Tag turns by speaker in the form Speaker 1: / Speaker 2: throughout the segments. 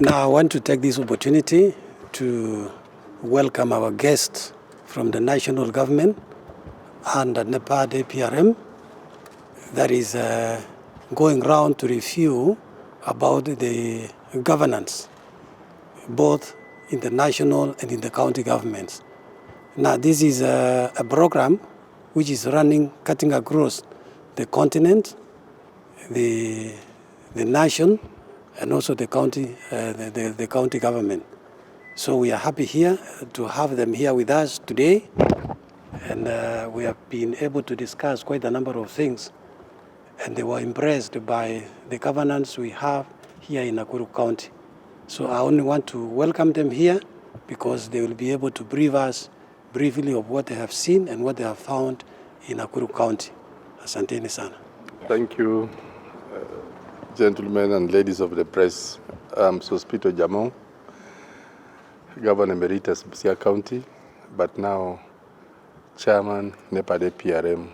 Speaker 1: Now I want to take this opportunity to welcome our guests from the national government and the NEPAD APRM that is going around to review about the governance, both in the national and in the county governments. Now this is a program which is running, cutting across the continent, the nation, and also the county, the county government. So we are happy here to have them here with us today, and we have been able to discuss quite a number of things, and they were impressed by the governance we have here in Nakuru County. So I only want to welcome them here because they will be able to brief us briefly of what they have seen and what they have found in Nakuru County. Asanteni sana.
Speaker 2: Thank you, gentlemen and ladies of the press. I'm SOSPETER OJAAMONG, Governor Emeritus Busia County, but now Chairman NEPAD APRM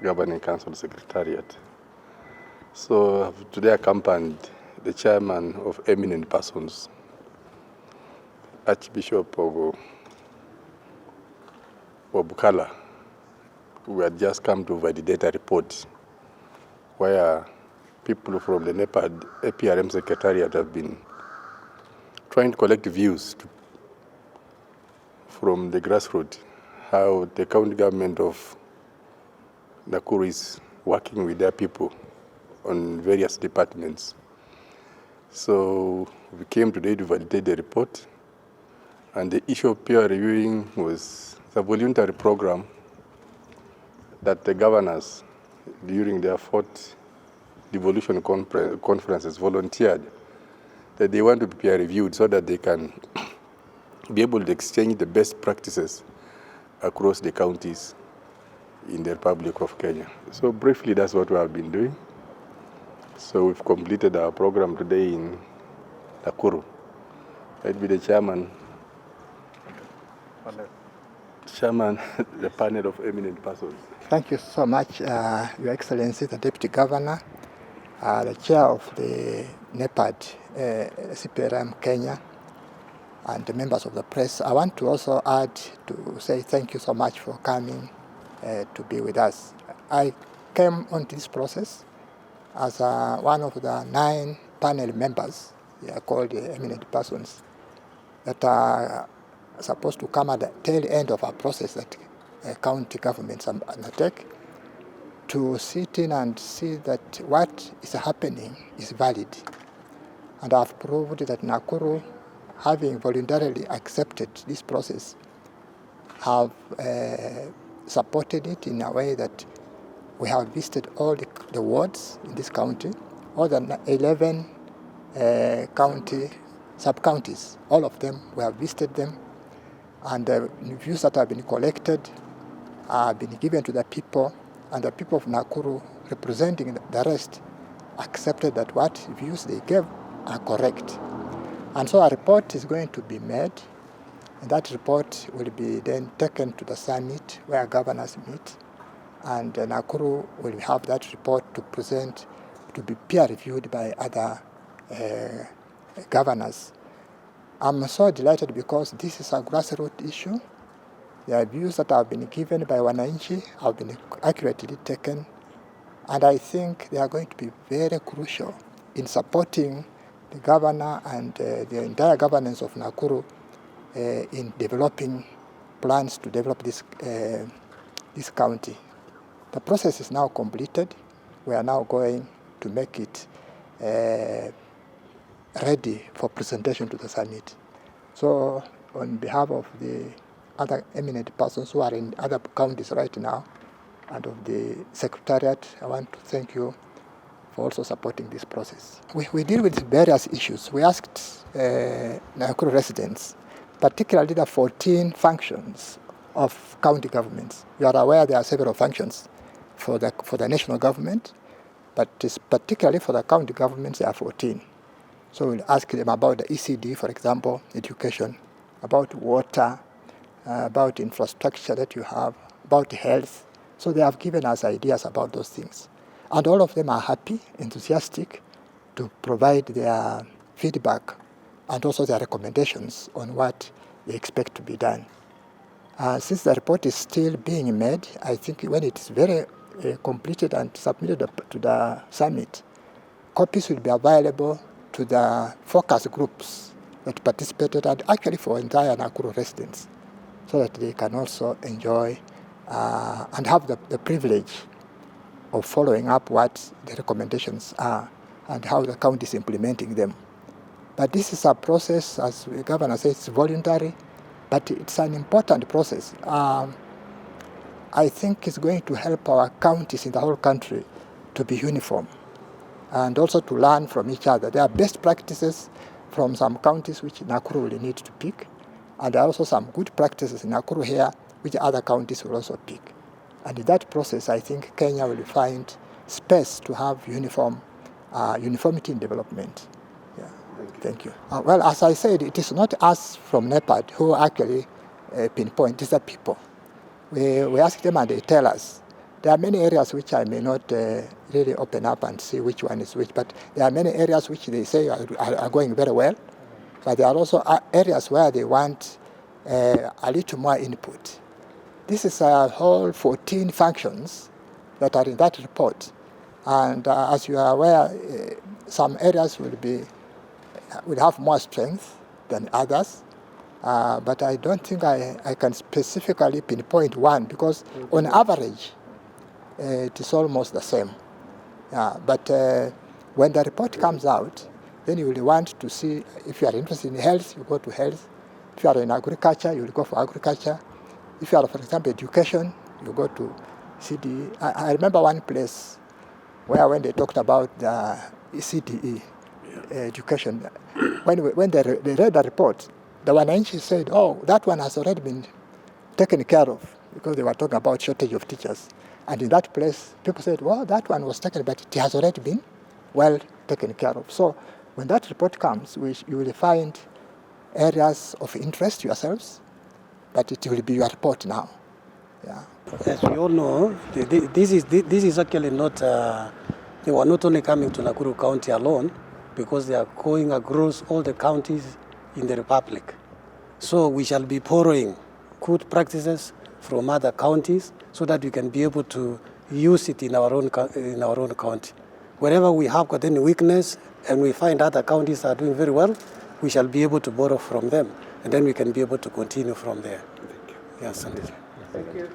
Speaker 2: Governing Council Secretariat. So today accompanied the Chairman of Eminent Persons, Archbishop of WABUKALA, who had just come to validate a report where people from the NEPAD APRM Secretariat have been trying to collect views from the grassroots, how the county government of Nakuru is working with their people on various departments. So we came today to validate the report, and the issue of peer reviewing was the voluntary program that the governors, during their fourth devolution conferences, volunteered that they want to be peer reviewed so that they can be able to exchange the best practices across the counties in the Republic of Kenya. So briefly, that's what we have been doing. So we've completed our program today in Nakuru. I'd be the chairman, the panel of eminent persons.
Speaker 3: Thank you so much, Your Excellency, the Deputy Governor, the Chair of the NEPAD, CPRM Kenya, and the members of the press. I want to also add to say thank you so much for coming to be with us. I came onto this process as one of the 9 panel members, they are called the eminent persons, that are supposed to come at the tail end of a process that county governments undertake to sit in and see that what is happening is valid. And I've proved that Nakuru, having voluntarily accepted this process, have supported it in a way that we have visited all the wards in this county, all the 11 county sub-counties, all of them, we have visited them, and the views that have been collected have been given to the people, and the people of Nakuru, representing the rest, accepted that what views they gave are correct. And so a report is going to be made, and that report will be then taken to the summit where governors meet, and Nakuru will have that report to present, to be peer reviewed by other governors. I'm so delighted because this is a grassroots issue. The views that have been given by Wananchi have been accurately taken, and I think they are going to be very crucial in supporting the governor and the entire governance of Nakuru in developing plans to develop this county. The process is now completed. We are now going to make it ready for presentation to the summit. So on behalf of the other eminent persons who are in other counties right now and of the Secretariat, I want to thank you for also supporting this process. We deal with various issues. We asked Nakuru residents, particularly the 14 functions of county governments. You are aware there are several functions for the national government, but particularly for the county governments, there are 14. So we'll ask them about the ECD, for example, education, about water, about infrastructure that you have, about health. So they have given us ideas about those things. And all of them are happy, enthusiastic to provide their feedback and also their recommendations on what they expect to be done. Since the report is still being made, I think when it is very completed and submitted to the summit, copies will be available to the focus groups that participated, and actually for entire Nakuru residents, so that they can also enjoy and have the privilege of following up what the recommendations are and how the county is implementing them. But this is a process, as the governor says, it's voluntary, but it's an important process. I think it's going to help our counties in the whole country to be uniform and also to learn from each other. There are best practices from some counties which Nakuru will need to pick, and there are also some good practices in Nakuru here which other counties will also pick. And in that process, I think Kenya will find space to have uniformity in development. Yeah. Thank you. Well, as I said, it is not us from NEPAD who actually pinpoint, it's the people. We ask them and they tell us. There are many areas which I may not really open up and see which one is which, but there are many areas which they say are going very well, but there are also areas where they want a little more input. This is a whole 14 functions that are in that report. And as you are aware, some areas will have more strength than others. But I don't think I can specifically pinpoint one, because on average, it is almost the same. But when the report comes out, then you will want to see, if you are interested in health, you go to health. If you are in agriculture, you will go for agriculture. If you are, for example, education, you go to CDE. I remember one place where when they talked about the CDE, education, when they read the report, the Wananchi said, oh, that one has already been taken care of, because they were talking about shortage of teachers. And in that place, people said, well, that one was taken, but it has already been well taken care of. So when that report comes, you will find areas of interest to yourselves, but it will be your report now. Yeah.
Speaker 1: As we all know, this is actually not, they were not only coming to Nakuru County alone, because they are going across all the counties in the Republic. So we shall be borrowing good practices from other counties so that we can be able to use it in our own county. Wherever we have got any weakness and we find other counties are doing very well, we shall be able to borrow from them, and then we can be able to continue from there. Thank you. Yes, Sandy.
Speaker 3: Thank you.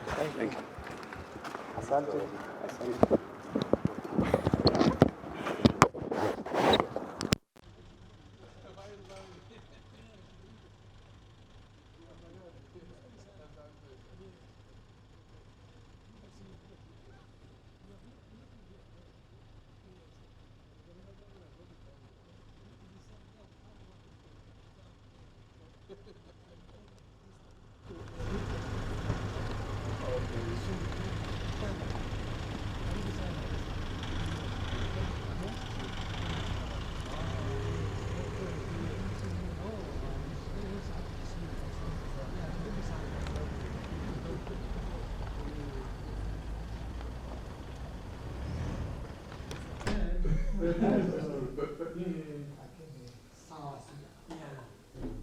Speaker 1: Thank you.
Speaker 3: Asante. Asante.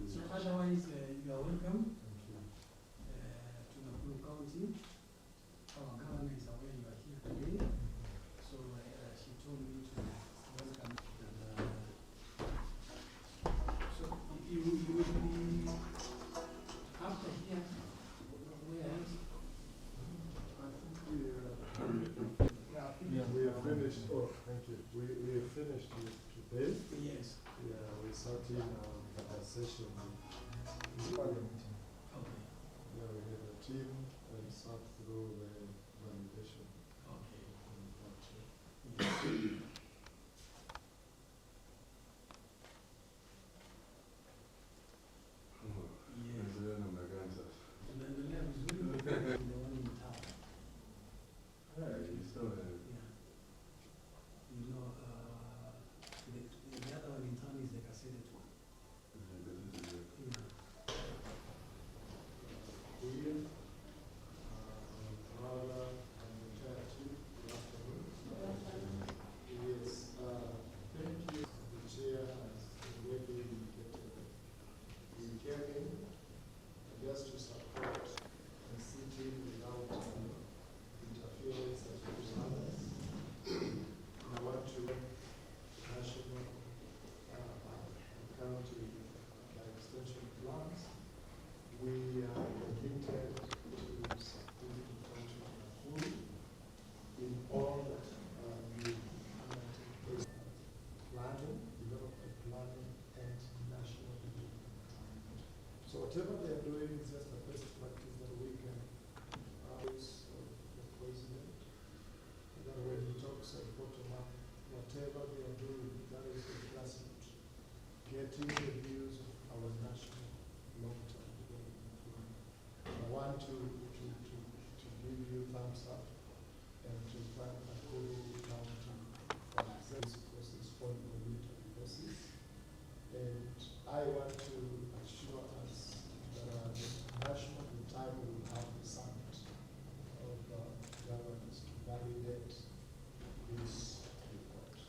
Speaker 1: So otherwise, you are welcome to Nakuru County. Our governor is aware you are here today, so she told me to welcome. So you will be after here. Where else?
Speaker 4: We have finished. Oh, thank you. We have finished today.
Speaker 1: Yes.
Speaker 4: Yeah, we start in a session.
Speaker 1: Okay.
Speaker 4: Yeah, we had a team and sat through the validation.
Speaker 1: Okay.
Speaker 4: I want to assure us that the national time will have the summit of governors to validate this report.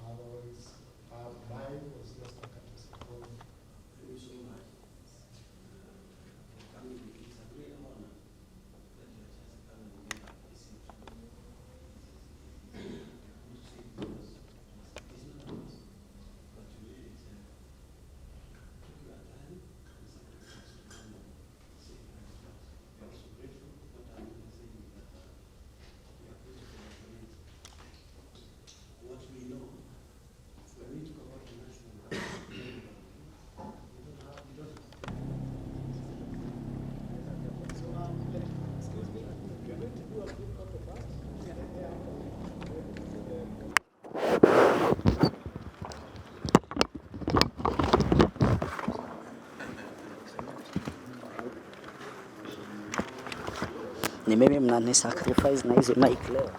Speaker 4: Otherwise, mine was just a courtesy call.
Speaker 1: Thank you so much. It's a great honor that you are just coming and listen to me.
Speaker 5: Ni mimi mnani sacrifice na hizi mic leo.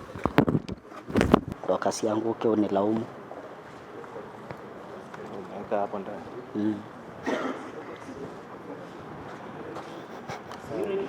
Speaker 5: Kwa kasi yangu unilaumu.
Speaker 6: Unaeka hapo ndani.